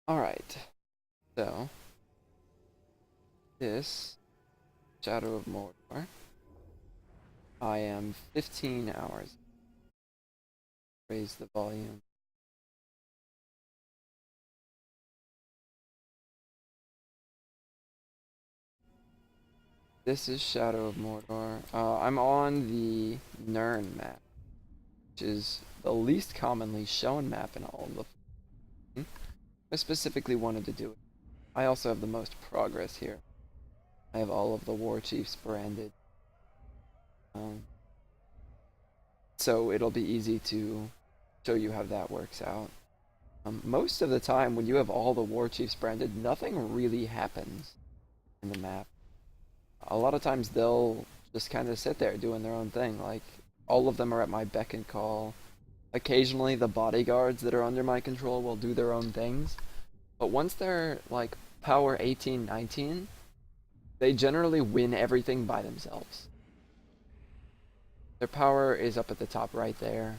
Alright, so this Shadow of Mordor, I am 15 hours. Raise the volume. This is Shadow of Mordor. I'm on the Nirn map, which is the least commonly shown map in all of the. I specifically wanted to do it. I also have the most progress here. I have all of the war chiefs branded. Um, so it'll be easy to show you how that works out. Most of the time, when you have all the war chiefs branded, nothing really happens in the map. A lot of times they'll just kind of sit there doing their own thing. Like, all of them are at my beck and call. Occasionally, the bodyguards that are under my control will do their own things. But once they're, like, power 18, 19, they generally win everything by themselves. Their power is up at the top right there.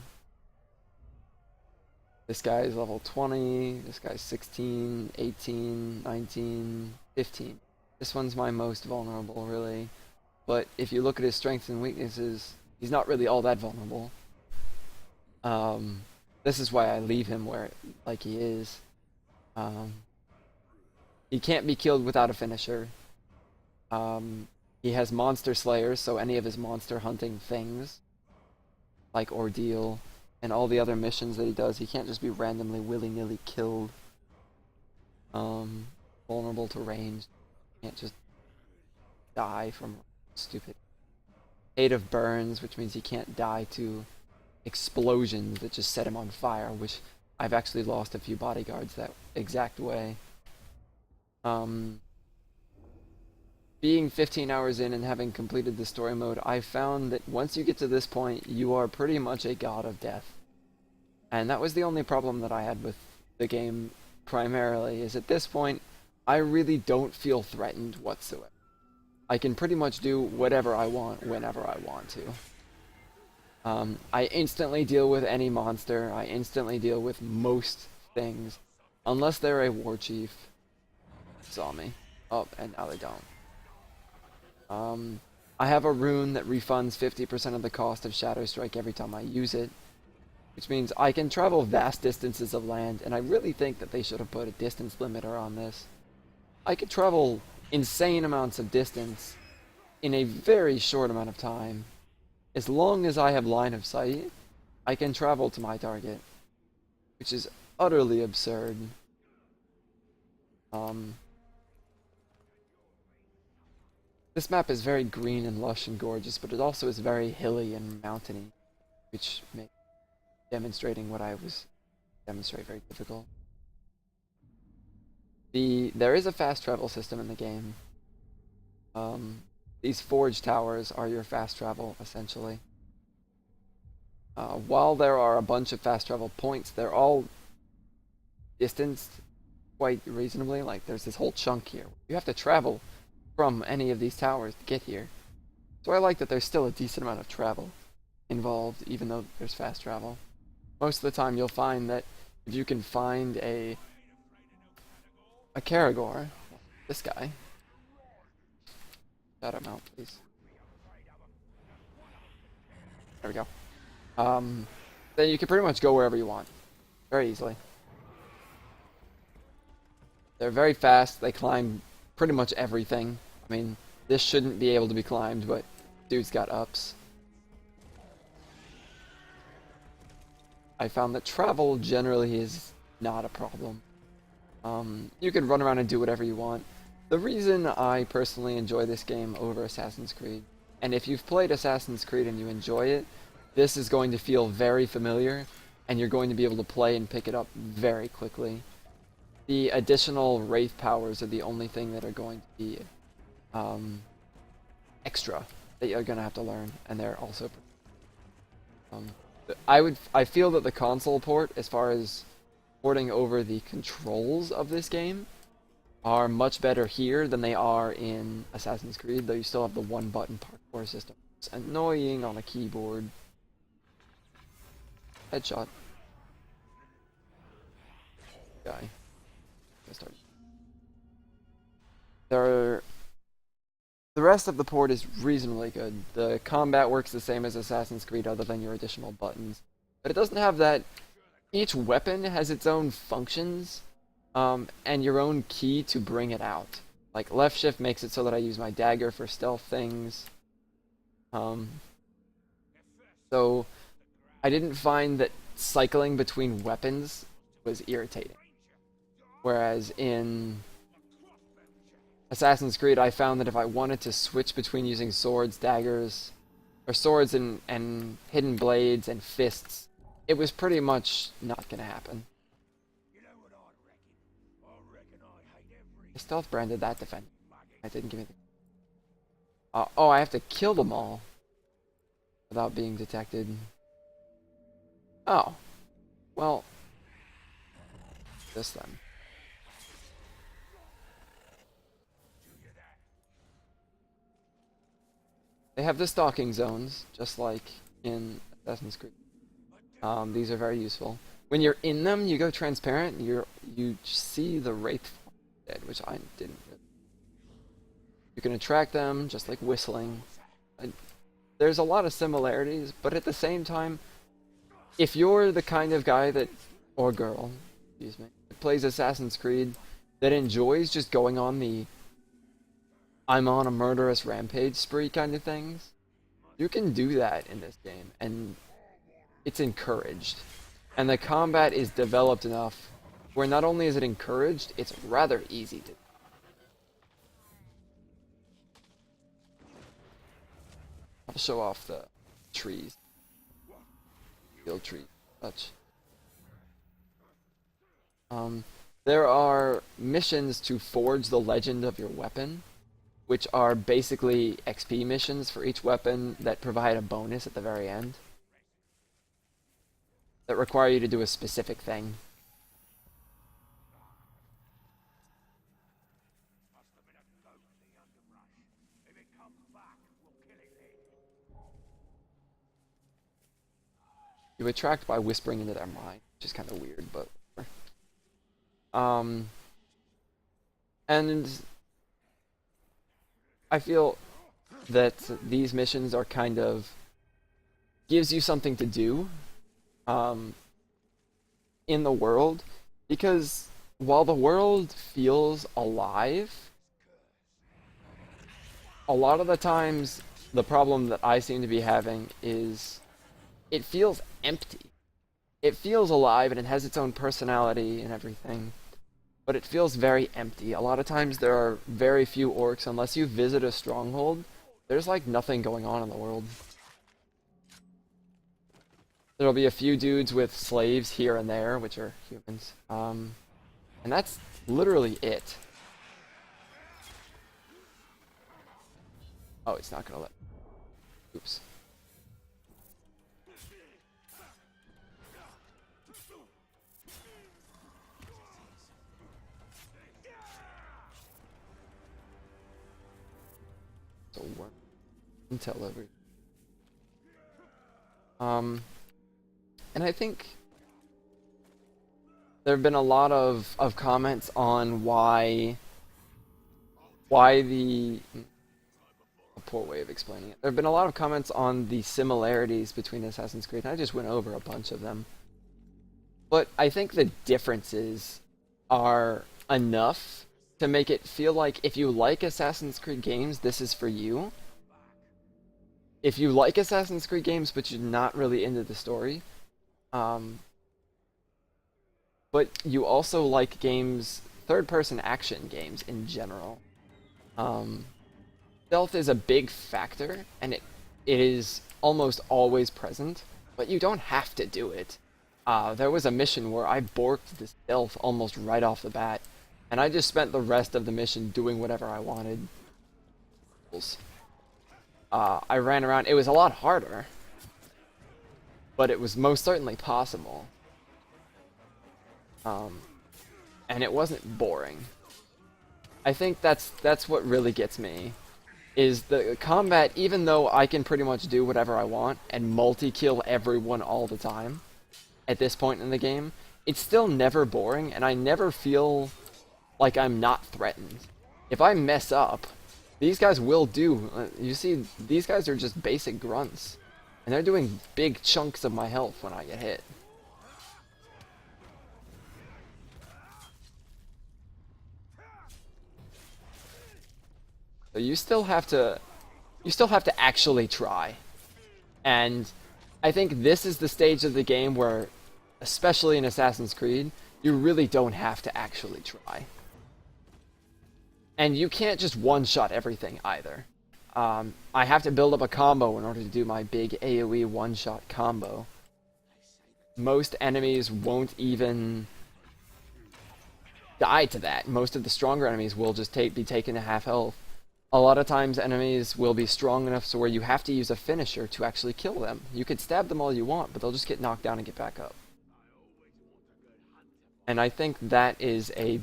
This guy is level 20, this guy's 16, 18, 19, 15. This one's my most vulnerable, really. But if you look at his strengths and weaknesses, he's not really all that vulnerable. This is why I leave him where, like he is. Um, he can't be killed without a finisher. He has monster slayers, so any of his monster hunting things, like Ordeal, and all the other missions that he does, he can't just be randomly willy-nilly killed. Vulnerable to range. Can't just die from stupid. 8 of burns, which means he can't die to explosions that just set him on fire, which I've actually lost a few bodyguards that exact way. Being 15 hours in and having completed the story mode, I found that once you get to this point, you are pretty much a god of death. And that was the only problem that I had with the game primarily, is at this point, I really don't feel threatened whatsoever. I can pretty much do whatever I want whenever I want to. I instantly deal with any monster. I instantly deal with most things. Unless they're a war chief. Saw me. Oh, and now they don't. I have a rune that refunds 50% of the cost of Shadow Strike every time I use it. Which means I can travel vast distances of land, and I really think that they should have put a distance limiter on this. I could travel insane amounts of distance in a very short amount of time. As long as I have line of sight, I can travel to my target, which is utterly absurd. This map is very green and lush and gorgeous, but it also is very hilly and mountainy, which makes demonstrating what I was demonstrate very difficult. There is a fast travel system in the game. These forge towers are your fast travel, essentially. While there are a bunch of fast travel points, they're all distanced quite reasonably. Like, there's this whole chunk here. You have to travel from any of these towers to get here. So I like that there's still a decent amount of travel involved, even though there's fast travel. Most of the time you'll find that if you can find a Caragor, this guy, shout him out, please. There we go. Then you can pretty much go wherever you want, very easily. They're very fast. They climb pretty much everything. I mean, this shouldn't be able to be climbed, but dude's got ups. I found that travel generally is not a problem. You can run around and do whatever you want. The reason I personally enjoy this game over Assassin's Creed, and if you've played Assassin's Creed and you enjoy it, this is going to feel very familiar, and you're going to be able to play and pick it up very quickly. The additional Wraith powers are the only thing that are going to be extra that you're going to have to learn, and they're also I feel that the console port, as far as porting over the controls of this game, are much better here than they are in Assassin's Creed, though you still have the one button parkour system. It's annoying on a keyboard. Headshot. Guy. gonna start. There, the rest of the port is reasonably good. The combat works the same as Assassin's Creed, other than your additional buttons, but it doesn't have that. Each weapon has its own functions, and your own key to bring it out. Like left shift makes it so that I use my dagger for stealth things. So I didn't find that cycling between weapons was irritating. Whereas in Assassin's Creed, I found that if I wanted to switch between using swords, daggers, or swords and hidden blades and fists, it was pretty much not going to happen. The stealth brand did that defend. I didn't give me the... oh, I have to kill them all without being detected. Oh. Well. This then. They have the stalking zones, just like in Assassin's Creed. These are very useful. When you're in them, you go transparent. You see the wraith dead, which I didn't. You can attract them, just like whistling. There's a lot of similarities, but at the same time, if you're the kind of guy that, or girl, excuse me, that plays Assassin's Creed, that enjoys just going on the I'm on a murderous rampage spree kind of things, you can do that in this game, and it's encouraged. And the combat is developed enough where not only is it encouraged, it's rather easy to. I'll show off the trees. Field tree. Such. There are missions to forge the legend of your weapon, which are basically XP missions for each weapon that provide a bonus at the very end. That require you to do a specific thing. You attract by whispering into their mind, which is kind of weird, but... and I feel that these missions are kind of... gives you something to do in the world, because while the world feels alive, a lot of the times the problem that I seem to be having is it feels empty. It feels alive and it has its own personality and everything, but it feels very empty. A lot of times there are very few orcs. Unless you visit a stronghold, there's like nothing going on in the world. There'll be a few dudes with slaves here and there, which are humans. And that's literally it. Oh, it's not gonna let... Oops. So worm intel over. And I think there have been a lot of comments on why the... a poor way of explaining it. There have been a lot of comments on the similarities between Assassin's Creed, and I just went over a bunch of them. But I think the differences are enough to make it feel like if you like Assassin's Creed games, this is for you. If you like Assassin's Creed games, but you're not really into the story, but you also like games, third-person action games in general, stealth is a big factor, and it is almost always present, but you don't have to do it. There was a mission where I borked the stealth almost right off the bat, and I just spent the rest of the mission doing whatever I wanted. I ran around. It was a lot harder, but it was most certainly possible. And it wasn't boring. I think that's what really gets me, is the combat. Even though I can pretty much do whatever I want and multi-kill everyone all the time at this point in the game, it's still never boring, and I never feel like I'm not threatened. If I mess up, these guys will do... you see, these guys are just basic grunts. And they're doing big chunks of my health when I get hit. So you still have to... you still have to actually try. And I think this is the stage of the game where, especially in Assassin's Creed, you really don't have to actually try. And you can't just one-shot everything either. I have to build up a combo in order to do my big AoE one-shot combo. Most enemies won't even die to that. Most of the stronger enemies will just be taken to half health. A lot of times enemies will be strong enough so where you have to use a finisher to actually kill them. You could stab them all you want, but they'll just get knocked down and get back up. And I think that is a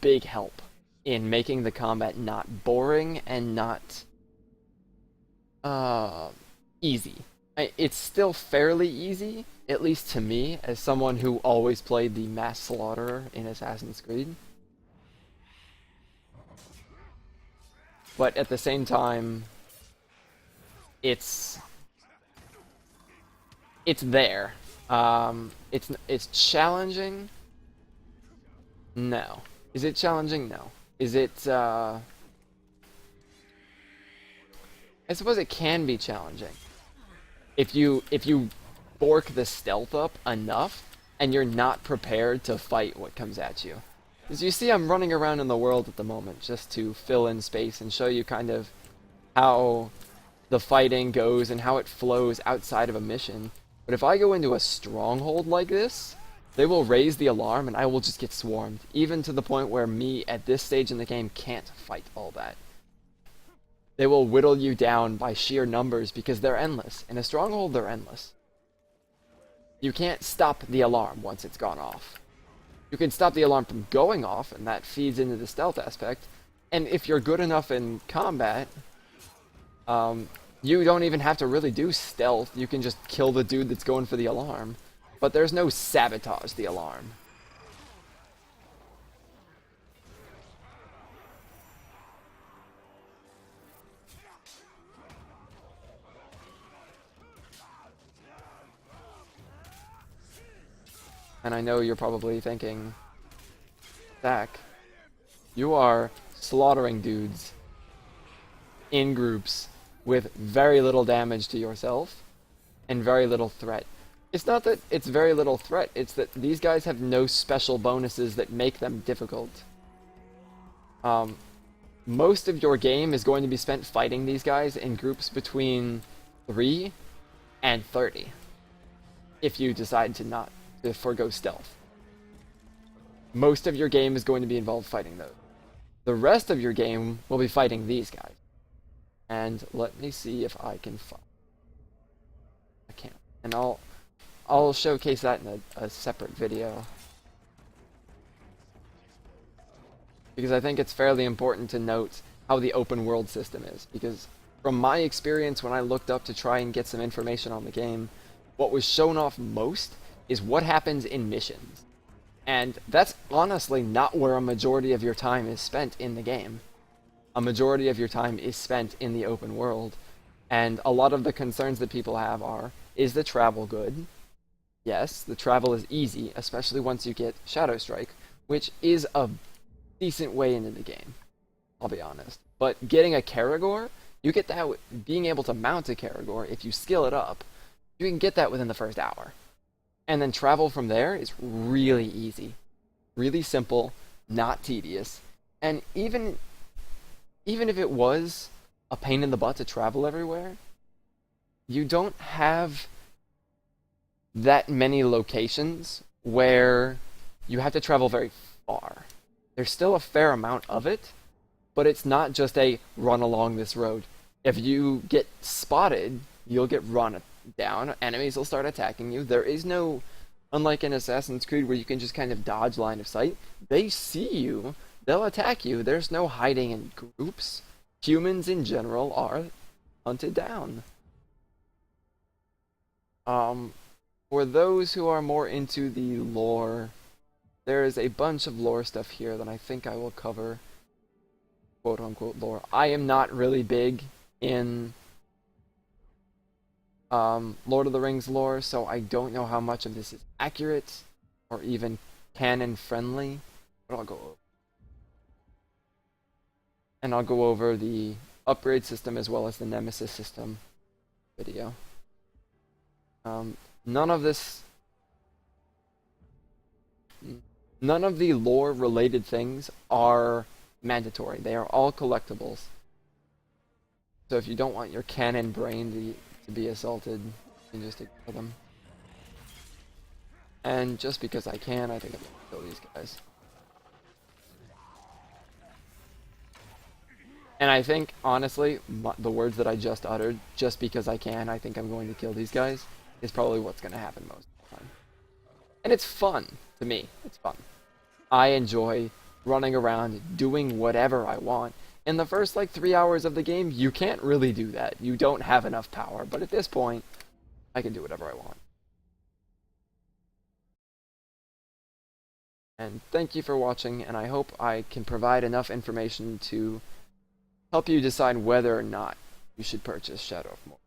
big help in making the combat not boring and not easy. It's still fairly easy, at least to me, as someone who always played the mass slaughterer in Assassin's Creed. But at the same time, it's there. It's challenging. No. Is it challenging? No. Is it? I suppose it can be challenging if you bork the stealth up enough and you're not prepared to fight what comes at you. As you see, I'm running around in the world at the moment just to fill in space and show you kind of how the fighting goes and how it flows outside of a mission. But if I go into a stronghold like this, they will raise the alarm and I will just get swarmed, even to the point where me at this stage in the game can't fight all that. They will whittle you down by sheer numbers because they're endless. In a stronghold, they're endless. You can't stop the alarm once it's gone off. You can stop the alarm from going off, and that feeds into the stealth aspect. And if you're good enough in combat, you don't even have to really do stealth. You can just kill the dude that's going for the alarm. But there's no sabotage the alarm. And I know you're probably thinking, Zach, you are slaughtering dudes in groups with very little damage to yourself and very little threat. It's not that it's very little threat, it's that these guys have no special bonuses that make them difficult. Most of your game is going to be spent fighting these guys in groups between 3 and 30. If you decide to forgo stealth. Most of your game is going to be involved fighting those. The rest of your game will be fighting these guys. And let me see if I can find... I can't. And I'll showcase that in a separate video. Because I think it's fairly important to note how the open world system is. Because from my experience when I looked up to try and get some information on the game, what was shown off most is what happens in missions. And that's honestly not where a majority of your time is spent in the game. A majority of your time is spent in the open world. And a lot of the concerns that people have are, is the travel good? Yes, the travel is easy, especially once you get Shadow Strike, which is a decent way into the game, I'll be honest. But getting a Caragor, you get that being able to mount a Caragor, if you skill it up, you can get that within the first hour. And then travel from there is really easy. Really simple, not tedious. And even if it was a pain in the butt to travel everywhere, you don't have that many locations where you have to travel very far. There's still a fair amount of it, but it's not just a run along this road. If you get spotted, you'll get run down, enemies will start attacking you. There is no, unlike in Assassin's Creed where you can just kind of dodge line of sight, they see you, they'll attack you. There's no hiding in groups. Humans in general are hunted down. For those who are more into the lore there is a bunch of lore stuff here that I think I will cover, quote unquote lore. I am not really big in Lord of the Rings lore, so I don't know how much of this is accurate or even canon friendly, but I'll go over the upgrade system as well as the Nemesis system video. None of this, none of the lore related things are mandatory. They are all collectibles. So if you don't want your canon brain to be assaulted, you can just ignore them. And just because I can, I think I'm gonna kill these guys. And I think, honestly, the words that I just uttered, just because I can, I think I'm going to kill these guys, is probably what's going to happen most of the time. And it's fun, to me. It's fun. I enjoy running around, doing whatever I want. In the first, 3 hours of the game, you can't really do that. You don't have enough power. But at this point, I can do whatever I want. And thank you for watching, and I hope I can provide enough information to help you decide whether or not you should purchase Shadow of Mordor.